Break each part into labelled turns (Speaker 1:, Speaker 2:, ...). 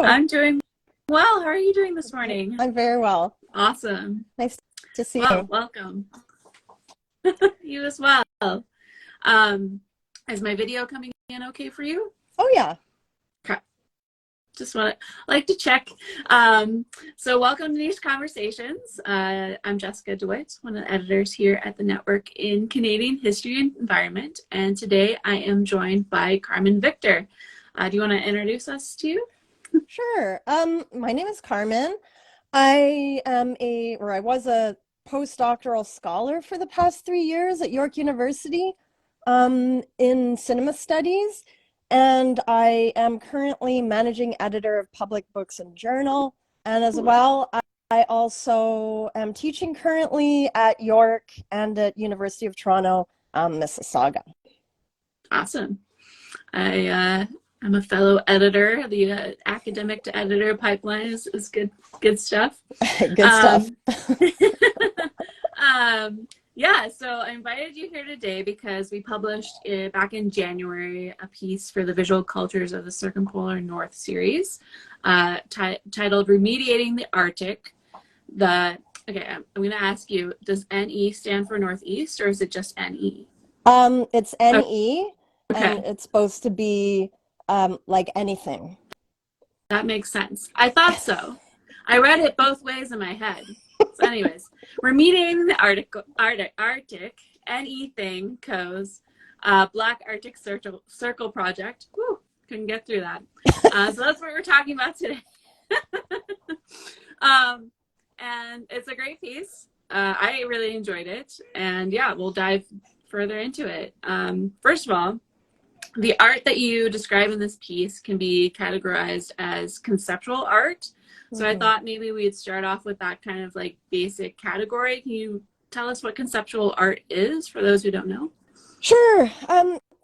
Speaker 1: I'm doing well. How are you doing this morning?
Speaker 2: I'm very well.
Speaker 1: Awesome.
Speaker 2: Nice to see
Speaker 1: Well,
Speaker 2: you.
Speaker 1: welcome. You as well. Is my video coming in okay for you?
Speaker 2: Oh, yeah.
Speaker 1: Okay. Just want to like to check. So welcome to NiCHE Conversations. I'm Jessica DeWitt, one of the editors here at the network in Canadian History and Environment. And today I am joined by Carmen Victor. Do you want to introduce us to you?
Speaker 2: Sure. My name is Carmen. I was a postdoctoral scholar for the past 3 years at York University in cinema studies. And I am currently managing editor of Public Books and Journal. And as well, I also am teaching currently at York and at University of Toronto, Mississauga.
Speaker 1: Awesome. I'm a fellow editor. The academic to editor pipeline is good stuff.
Speaker 2: Good stuff.
Speaker 1: Yeah, so I invited you here today because we published back in January a piece for the Visual Cultures of the Circumpolar North series titled Remediating the Arctic. Okay, I'm going to ask you, does NE stand for Northeast or is it just NE?
Speaker 2: It's NE,
Speaker 1: okay.
Speaker 2: And it's supposed to be like anything.
Speaker 1: That makes sense. I thought so. I read it both ways in my head. So anyways, remediating the Arctic, NE thing, COS, Black Arctic Circle Project. Woo, couldn't get through that. So that's what we're talking about today. And it's a great piece. I really enjoyed it. And yeah, we'll dive further into it. First of all, the art that you describe in this piece can be categorized as conceptual art. So I thought maybe we'd start off with that kind of like basic category. Can you tell us what conceptual art is for those who don't know?
Speaker 2: Sure.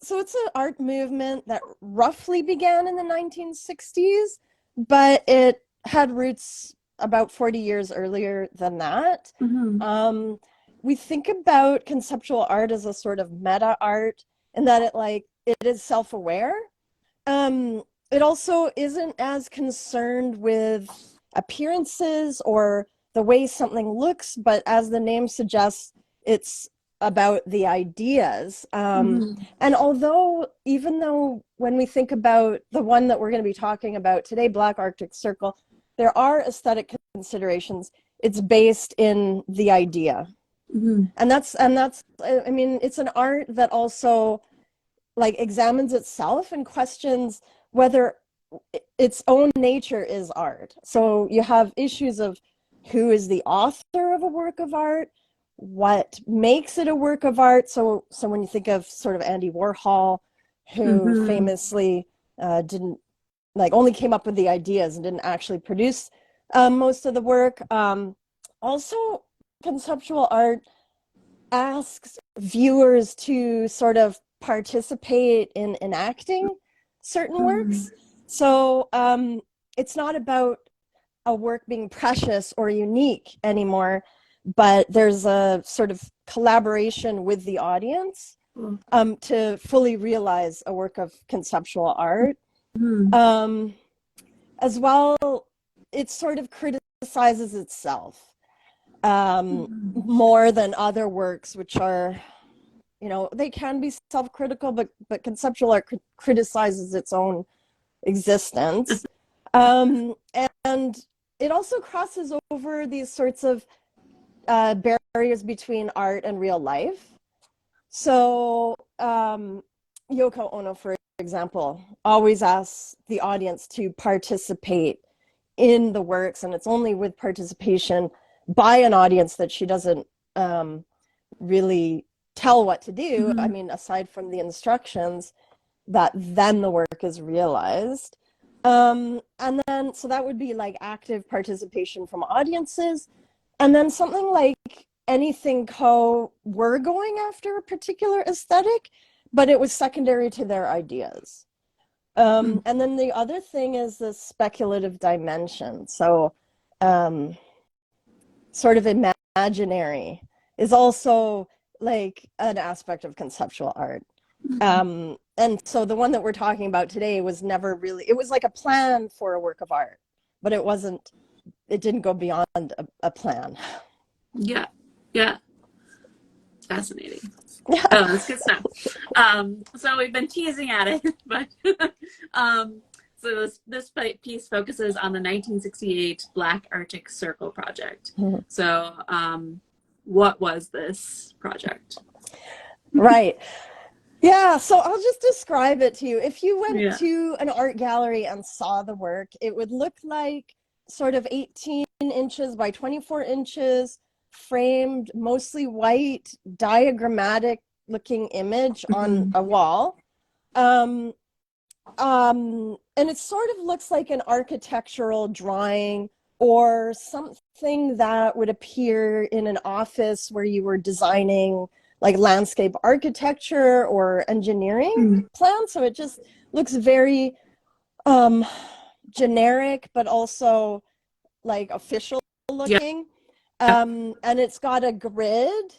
Speaker 2: So it's an art movement that roughly began in the 1960s, but it had roots about 40 years earlier than that.
Speaker 1: Mm-hmm.
Speaker 2: We think about conceptual art as a sort of meta art in that it is self-aware. It also isn't as concerned with appearances or the way something looks, but as the name suggests, it's about the ideas. And even though when we think about the one that we're going to be talking about today, Black Arctic Circle, there are aesthetic considerations, it's based in the idea. And that's, I mean, it's an art that also examines itself and questions whether its own nature is art. So you have issues of who is the author of a work of art, what makes it a work of art. So when you think of sort of Andy Warhol, who famously didn't only came up with the ideas and didn't actually produce most of the work. Also, conceptual art asks viewers to sort of participate in enacting certain works. So it's not about a work being precious or unique anymore, but there's a sort of collaboration with the audience to fully realize a work of conceptual art. As well, it sort of criticizes itself more than other works, which are, they can be self-critical, but conceptual art criticizes its own existence. And it also crosses over these sorts of barriers between art and real life. So Yoko Ono, for example, always asks the audience to participate in the works, and it's only with participation by an audience that she doesn't really tell what to do. I mean, aside from the instructions, that then the work is realized. And then, so that would be like active participation from audiences. And then something like anything were going after a particular aesthetic, but it was secondary to their ideas. And then the other thing is the speculative dimension. So sort of imaginary is also like an aspect of conceptual art. And so the one that we're talking about today was never really, it was like a plan for a work of art, but it didn't go beyond a plan.
Speaker 1: Yeah. Yeah. Fascinating.
Speaker 2: Yeah.
Speaker 1: Oh, that's good stuff. So we've been teasing at it, but um, so this piece focuses on the 1968 Black Arctic Circle project. So, what was this project?
Speaker 2: Right. Yeah, so I'll just describe it to you. If you went
Speaker 1: Yeah.
Speaker 2: to an art gallery and saw the work, it would look like sort of 18 inches by 24 inches, framed, mostly white, diagrammatic looking image on
Speaker 1: Mhm.
Speaker 2: a wall. Um, and it sort of looks like an architectural drawing or something that would appear in an office where you were designing like landscape architecture or engineering
Speaker 1: Mm.
Speaker 2: plans. So it just looks very um, generic, but also like official
Speaker 1: Yeah.
Speaker 2: looking. And it's got a grid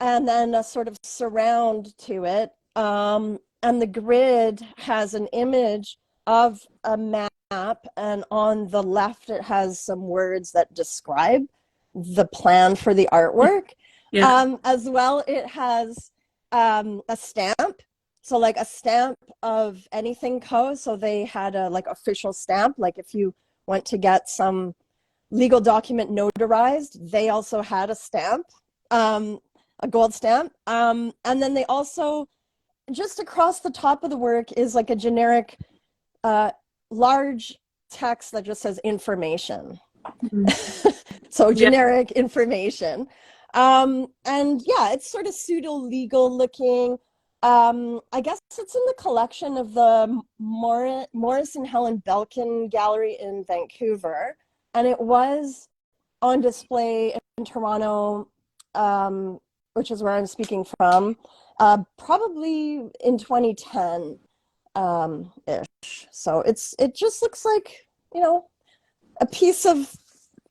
Speaker 2: and then a sort of surround to it. And the grid has an image of a map, and on the left, it has some words that describe the plan for the artwork.
Speaker 1: Yeah.
Speaker 2: As well, it has a stamp. So, like a stamp of anything co. So they had a like official stamp. Like if you went to get some legal document notarized, they also had a stamp. A gold stamp. And then they also, just across the top of the work is like a generic large text that just says information.
Speaker 1: Mhm.
Speaker 2: So
Speaker 1: Yeah.
Speaker 2: generic information. And yeah, it's sort of pseudo legal looking. I guess it's in the collection of the Morris and Helen Belkin Gallery in Vancouver. And it was on display in Toronto, which is where I'm speaking from, probably in 2010 ish. So it just looks like, a piece of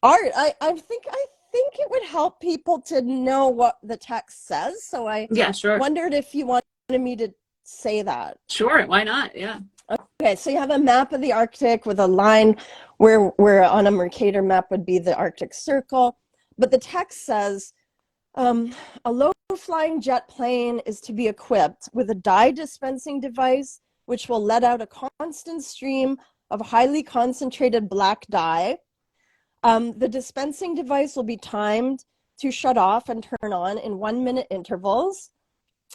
Speaker 2: art. I think it would help people to know what the text says. So I
Speaker 1: Yeah. Sure.
Speaker 2: wondered if you wanted me to say that.
Speaker 1: Sure. Why not? Yeah.
Speaker 2: Okay, so you have a map of the Arctic with a line where on a Mercator map would be the Arctic Circle. But the text says, a low-flying jet plane is to be equipped with a dye dispensing device which will let out a constant stream of highly concentrated black dye. The dispensing device will be timed to shut off and turn on in 1-minute intervals,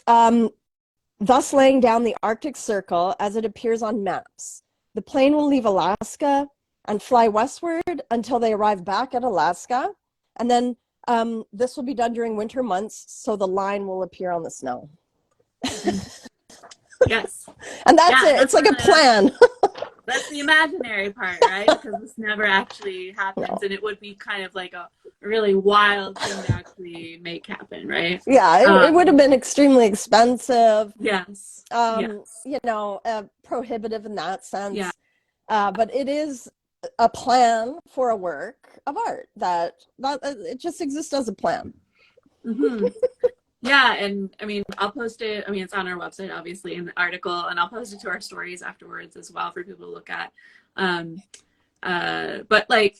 Speaker 2: thus laying down the Arctic Circle as it appears on maps. The plane will leave Alaska and fly westward until they arrive back at Alaska. And then this will be done during winter months, so the line will appear on the snow.
Speaker 1: Yes.
Speaker 2: And that's
Speaker 1: Yeah.
Speaker 2: it. It's like a plan.
Speaker 1: That's the imaginary part, right? Because this never actually happens,
Speaker 2: No.
Speaker 1: and it would be kind of like a really wild thing to actually make happen, right?
Speaker 2: Yeah, it would have been extremely expensive.
Speaker 1: Yes. Yes.
Speaker 2: Prohibitive in that
Speaker 1: Yeah.
Speaker 2: sense. But it is a plan for a work of art that it just exists as a plan.
Speaker 1: Mm-hmm. Yeah, and I mean, I'll post it. I mean, it's on our website, obviously, in the article, and I'll post it to our stories afterwards as well for people to look at. Um, but like,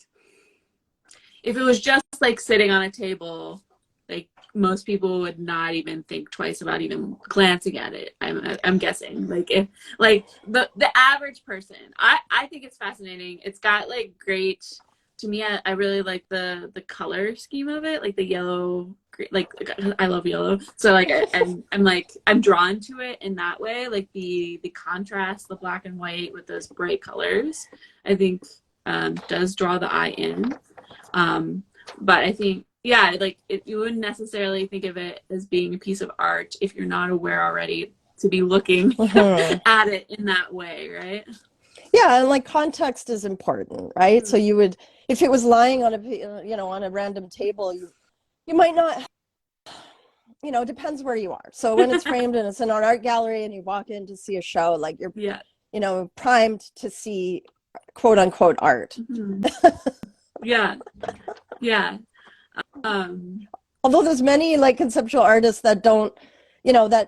Speaker 1: if it was just like sitting on a table, like most people would not even think twice about even glancing at it. I'm guessing. Like if like the average person, I think it's fascinating. It's got like great. To me, I really like the color scheme of it, like the yellow. Like I love yellow, so like I'm like I'm drawn to it in that way. Like the contrast, the black and white with those bright colors, I think does draw the eye in. But I think, yeah, like you wouldn't necessarily think of it as being a piece of art if you're not aware already to be looking at it in that way, right?
Speaker 2: Yeah, and like context is important, right? So you would, if it was lying on on a random table, you might not, it depends where you are. So when it's framed and it's in an art gallery and you walk in to see a show, like you're,
Speaker 1: Yeah.
Speaker 2: primed to see quote unquote art.
Speaker 1: Mm-hmm. Yeah. Yeah. Um,
Speaker 2: Although there's many like conceptual artists that don't, that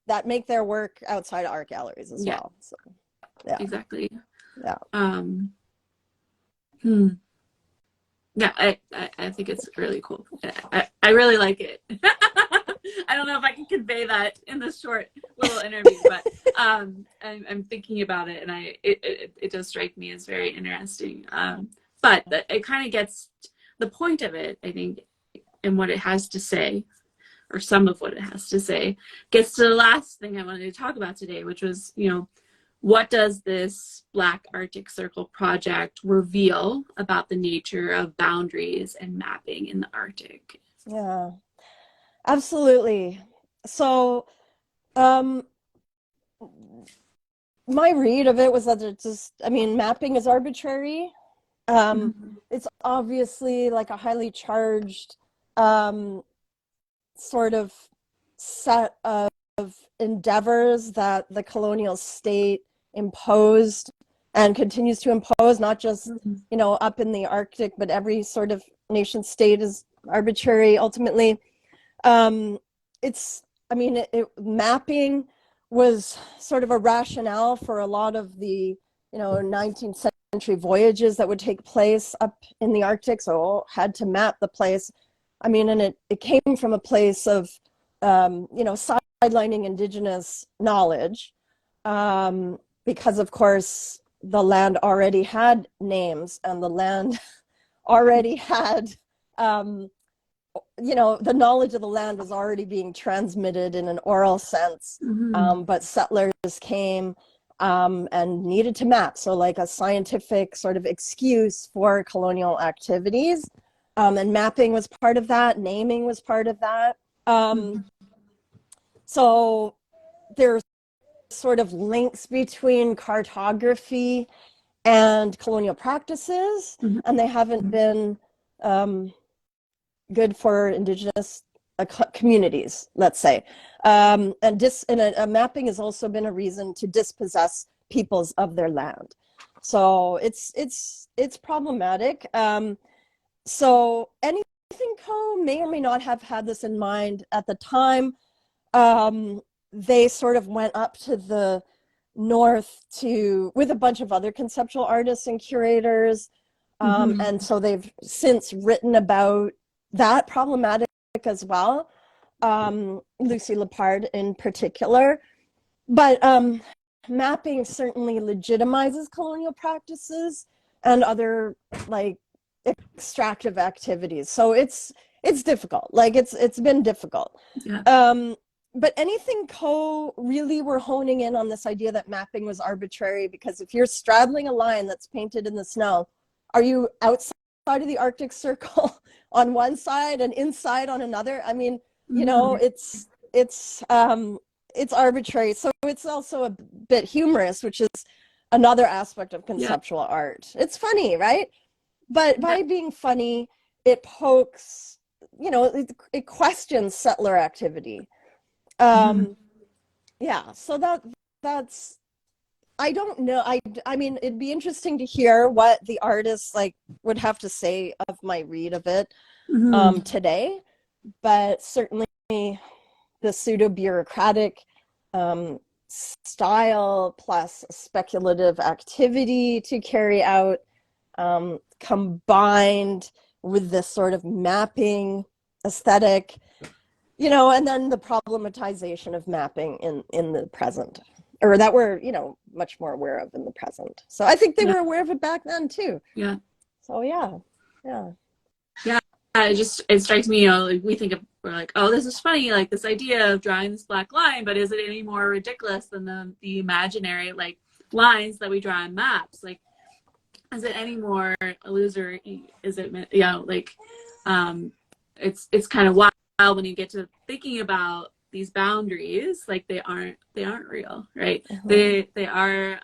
Speaker 2: that make their work outside art galleries as well. So, yeah,
Speaker 1: exactly.
Speaker 2: yeah.
Speaker 1: Yeah, I think it's really cool. I really like it. I don't know if I can convey that in this short little interview, but I'm thinking about it, and it does strike me as very interesting. But it kind of gets the point of it, I think, and what it has to say, or some of what it has to say, gets to the last thing I wanted to talk about today, which was, what does this Black Arctic Circle project reveal about the nature of boundaries and mapping in the Arctic?
Speaker 2: Yeah, absolutely. So, my read of it was that mapping is arbitrary. It's obviously like a highly charged sort of set of endeavors that the colonial state imposed and continues to impose, not just, up in the Arctic, but every sort of nation state is arbitrary ultimately. Mapping was sort of a rationale for a lot of the, 19th century voyages that would take place up in the Arctic. So had to map the place. And it came from a place of, sidelining indigenous knowledge, because of course the land already had names and the land already had, the knowledge of the land was already being transmitted in an oral sense. But settlers came and needed to map. So like a scientific sort of excuse for colonial activities. And mapping was part of that. Naming was part of that. So there's sort of links between cartography and colonial practices, and they haven't been good for indigenous communities, let's say. Mapping has also been a reason to dispossess peoples of their land. So it's problematic. So Anything Co. may or may not have had this in mind at the time. They sort of went up to the north with a bunch of other conceptual artists and curators. And so they've since written about that problematic as well. Lucy Lepard in particular. But mapping certainly legitimizes colonial practices and other like extractive activities. So it's difficult. Like it's been difficult.
Speaker 1: Yeah.
Speaker 2: But Anything Co. really were honing in on this idea that mapping was arbitrary, because if you're straddling a line that's painted in the snow, are you outside of the Arctic Circle on one side and inside on another? It's arbitrary. So it's also a bit humorous, which is another aspect of conceptual art. It's funny, right? But by being funny, it pokes, it questions settler activity. So that's, I don't know. It'd be interesting to hear what the artists would have to say of my read of it today. But certainly the pseudo-bureaucratic style plus speculative activity to carry out, combined with this sort of mapping aesthetic, and then the problematization of mapping in the present, or that we're, much more aware of in the present. So I think they were aware of it back then too.
Speaker 1: Yeah.
Speaker 2: So yeah.
Speaker 1: It strikes me, we're like, oh, this is funny, like this idea of drawing this black line, but is it any more ridiculous than the imaginary lines that we draw on maps? Like, is it any more illusory? Is it, it's kind of wild when you get to thinking about these boundaries, like they aren't real, right? They are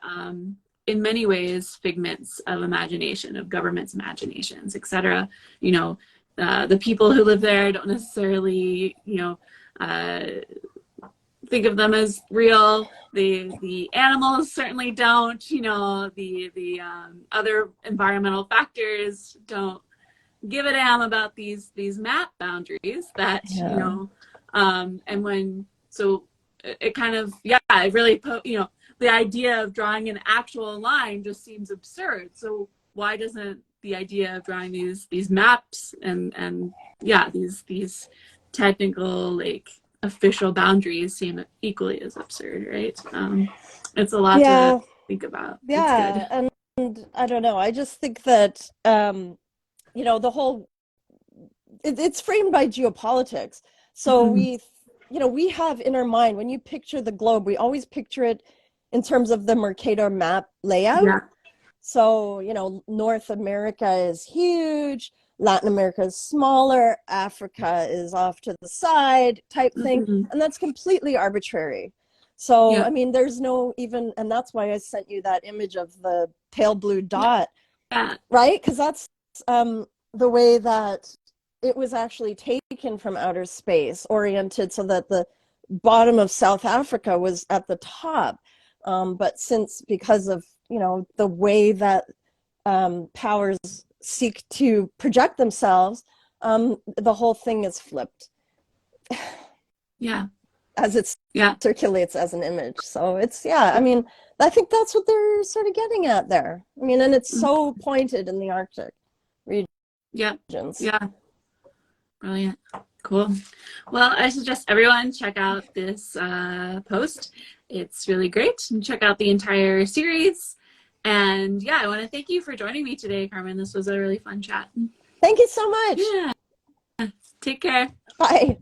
Speaker 1: in many ways figments of imagination, of governments' imaginations, etc. The people who live there don't necessarily think of them as real. The animals certainly don't. The other environmental factors don't give a damn about these map boundaries that and it kind of, yeah, it really put, you know, the idea of drawing an actual line just seems absurd. So why doesn't the idea of drawing these maps and yeah, these technical, like, official boundaries seem equally as absurd, right? It's a lot to
Speaker 2: Yeah,
Speaker 1: think about. It's good.
Speaker 2: yeah, and I don't know. I just think that you know, the whole it's framed by geopolitics. So
Speaker 1: Mhm.
Speaker 2: we, you know, we have in our mind when you picture the globe, we always picture it in terms of the Mercator map layout.
Speaker 1: Yeah.
Speaker 2: So, you know, North America is huge, Latin America is smaller, Africa is off to the side type thing,
Speaker 1: Mhm.
Speaker 2: and that's completely arbitrary. So,
Speaker 1: Yeah.
Speaker 2: I mean, there's no even, and that's why I sent you that image of the pale blue dot,
Speaker 1: Yeah.
Speaker 2: right? Because that's the way that it was actually taken from outer space, oriented so that the bottom of South Africa was at the top. But since because of, you know, the way that powers seek to project themselves, the whole thing is flipped
Speaker 1: Yeah.
Speaker 2: as it
Speaker 1: Yeah.
Speaker 2: circulates as an image. So it's, yeah, I mean, I think that's what they're sort of getting at there. I mean, and it's so pointed in the Arctic
Speaker 1: Yeah.
Speaker 2: regions.
Speaker 1: Yeah. Brilliant. Cool. Well, I suggest everyone check out this post. It's really great. And check out the entire series. And yeah, I want to thank you for joining me today, Carmen. This was a really fun chat.
Speaker 2: Thank you so much.
Speaker 1: Yeah. Take care.
Speaker 2: Bye.